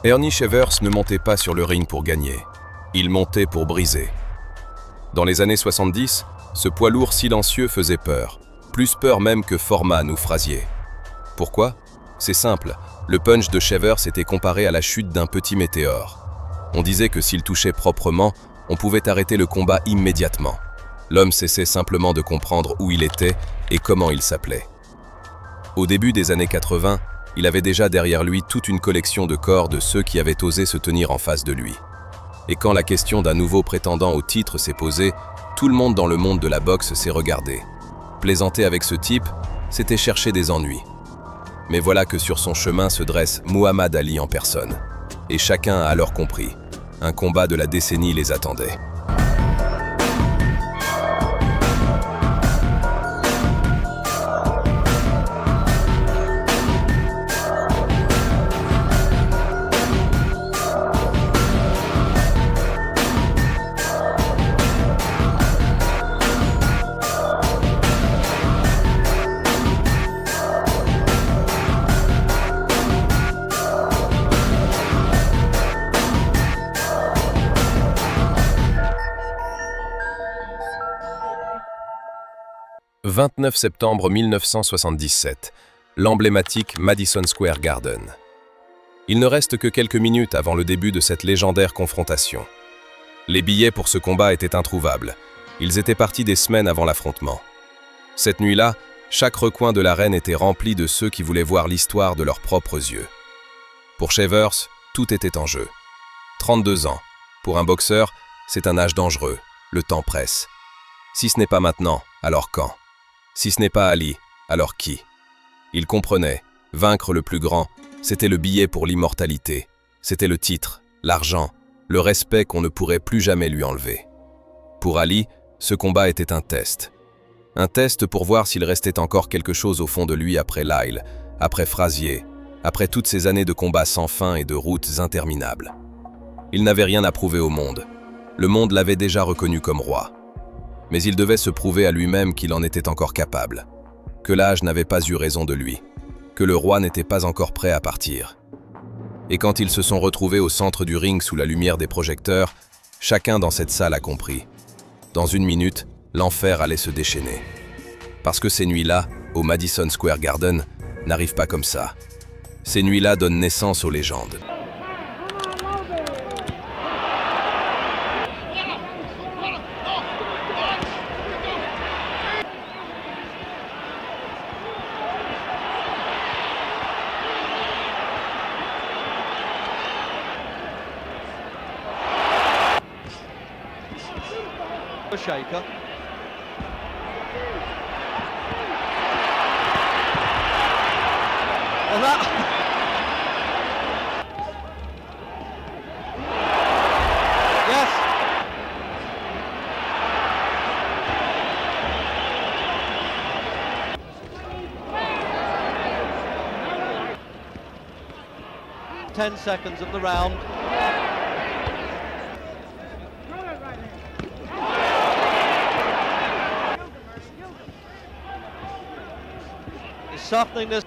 Ernie Shevers ne montait pas sur le ring pour gagner. Il montait pour briser. Dans les années 70, ce poids lourd silencieux faisait peur. Plus peur même que Foreman ou Frazier. Pourquoi? C'est simple, le punch de Shevers était comparé à la chute d'un petit météore. On disait que s'il touchait proprement, on pouvait arrêter le combat immédiatement. L'homme cessait simplement de comprendre où il était et comment il s'appelait. Au début des années 80, il avait déjà derrière lui toute une collection de corps de ceux qui avaient osé se tenir en face de lui. Et quand la question d'un nouveau prétendant au titre s'est posée, tout le monde dans le monde de la boxe s'est regardé. Plaisanter avec ce type, c'était chercher des ennuis. Mais voilà que sur son chemin se dresse Muhammad Ali en personne. Et chacun a alors compris, un combat de la décennie les attendait. « 29 septembre 1977, l'emblématique Madison Square Garden. Il ne reste que quelques minutes avant le début de cette légendaire confrontation. Les billets pour ce combat étaient introuvables. Ils étaient partis des semaines avant l'affrontement. Cette nuit-là, chaque recoin de l'arène était rempli de ceux qui voulaient voir l'histoire de leurs propres yeux. Pour Shevers, tout était en jeu. 32 ans. Pour un boxeur, c'est un âge dangereux. Le temps presse. Si ce n'est pas maintenant, alors quand? Si ce n'est pas Ali, alors qui? Il comprenait, vaincre le plus grand, c'était le billet pour l'immortalité. C'était le titre, l'argent, le respect qu'on ne pourrait plus jamais lui enlever. Pour Ali, ce combat était un test. Un test pour voir s'il restait encore quelque chose au fond de lui après Lyle, après Frazier, après toutes ces années de combats sans fin et de routes interminables. Il n'avait rien à prouver au monde. Le monde l'avait déjà reconnu comme roi. Mais il devait se prouver à lui-même qu'il en était encore capable, que l'âge n'avait pas eu raison de lui, que le roi n'était pas encore prêt à partir. Et quand ils se sont retrouvés au centre du ring sous la lumière des projecteurs, chacun dans cette salle a compris. Dans une minute, l'enfer allait se déchaîner. Parce que ces nuits-là, au Madison Square Garden, n'arrivent pas comme ça. Ces nuits-là donnent naissance aux légendes. Shaker. Well, that... yes. Ten seconds of the round. Softening this.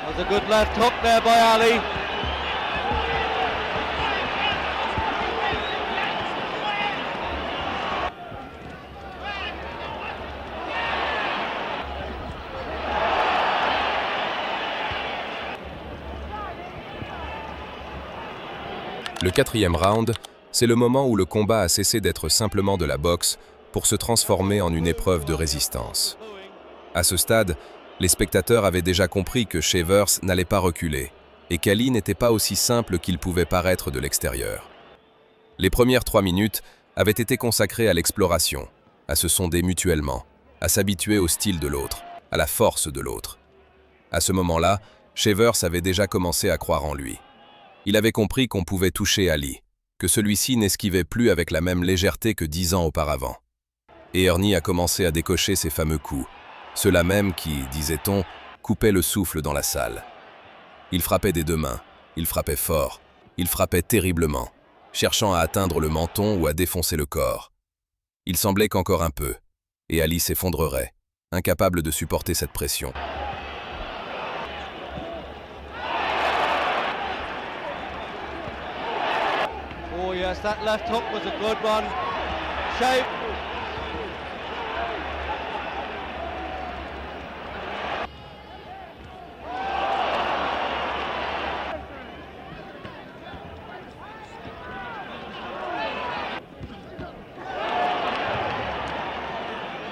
There's a good left hook there by Ali. Le quatrième round, c'est le moment où le combat a cessé d'être simplement de la boxe pour se transformer en une épreuve de résistance. À ce stade, les spectateurs avaient déjà compris que Shevers n'allait pas reculer et qu'Ali n'était pas aussi simple qu'il pouvait paraître de l'extérieur. Les premières 3 minutes avaient été consacrées à l'exploration, à se sonder mutuellement, à s'habituer au style de l'autre, à la force de l'autre. À ce moment-là, Shevers avait déjà commencé à croire en lui. Il avait compris qu'on pouvait toucher Ali, que celui-ci n'esquivait plus avec la même légèreté que 10 ans auparavant. Et Ernie a commencé à décocher ses fameux coups, ceux-là même qui, disait-on, coupaient le souffle dans la salle. Il frappait des 2 mains, il frappait fort, il frappait terriblement, cherchant à atteindre le menton ou à défoncer le corps. Il semblait qu'encore un peu, et Ali s'effondrerait, incapable de supporter cette pression. Oh yes, that left hook was a good one. Shape.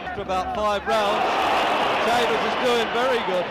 After about 5 rounds, Chambers is doing very good.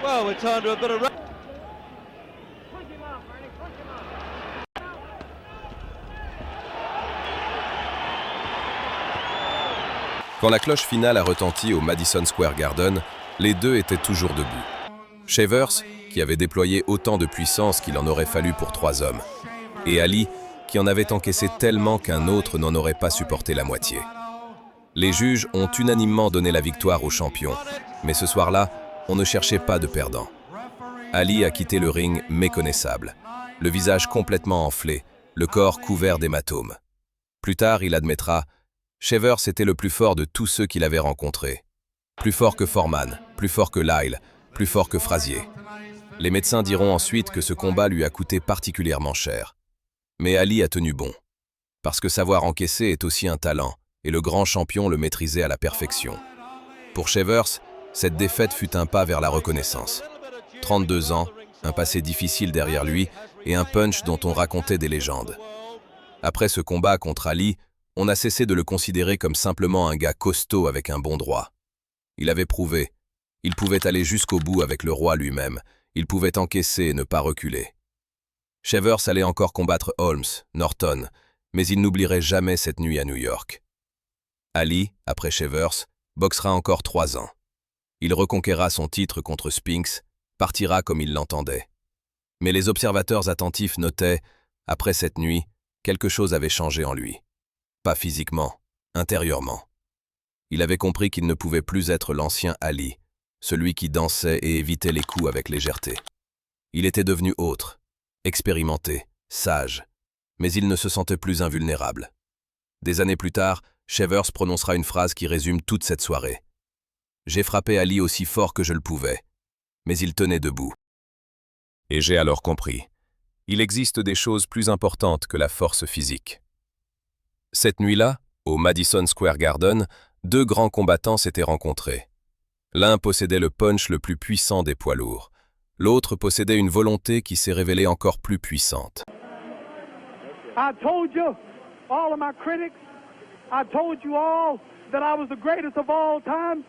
Well, we turn to a bit of... Quand la cloche finale a retenti au Madison Square Garden, les deux étaient toujours debout. Shavers, qui avait déployé autant de puissance qu'il en aurait fallu pour 3 hommes, et Ali, qui en avait encaissé tellement qu'un autre n'en aurait pas supporté la moitié. Les juges ont unanimement donné la victoire aux champions, mais ce soir-là, on ne cherchait pas de perdant. Ali a quitté le ring méconnaissable, le visage complètement enflé, le corps couvert d'hématomes. Plus tard, il admettra, Shavers était le plus fort de tous ceux qu'il avait rencontrés. Plus fort que Foreman, plus fort que Lyle, plus fort que Frazier. Les médecins diront ensuite que ce combat lui a coûté particulièrement cher. Mais Ali a tenu bon. Parce que savoir encaisser est aussi un talent, et le grand champion le maîtrisait à la perfection. Pour Shavers, cette défaite fut un pas vers la reconnaissance. 32 ans, un passé difficile derrière lui, et un punch dont on racontait des légendes. Après ce combat contre Ali, on a cessé de le considérer comme simplement un gars costaud avec un bon droit. Il avait prouvé. Il pouvait aller jusqu'au bout avec le roi lui-même. Il pouvait encaisser et ne pas reculer. Shavers allait encore combattre Holmes, Norton, mais il n'oublierait jamais cette nuit à New York. Ali, après Shavers, boxera encore 3 ans. Il reconquérera son titre contre Spinks, partira comme il l'entendait. Mais les observateurs attentifs notaient, après cette nuit, quelque chose avait changé en lui. Pas physiquement, intérieurement. Il avait compris qu'il ne pouvait plus être l'ancien Ali, celui qui dansait et évitait les coups avec légèreté. Il était devenu autre, expérimenté, sage, mais il ne se sentait plus invulnérable. Des années plus tard, Shavers prononcera une phrase qui résume toute cette soirée. « J'ai frappé Ali aussi fort que je le pouvais, mais il tenait debout. » Et j'ai alors compris. Il existe des choses plus importantes que la force physique. Cette nuit-là, au Madison Square Garden, 2 grands combattants s'étaient rencontrés. L'un possédait le punch le plus puissant des poids lourds. L'autre possédait une volonté qui s'est révélée encore plus puissante. I told you, all of my critics, I told you all that I was the greatest of all time.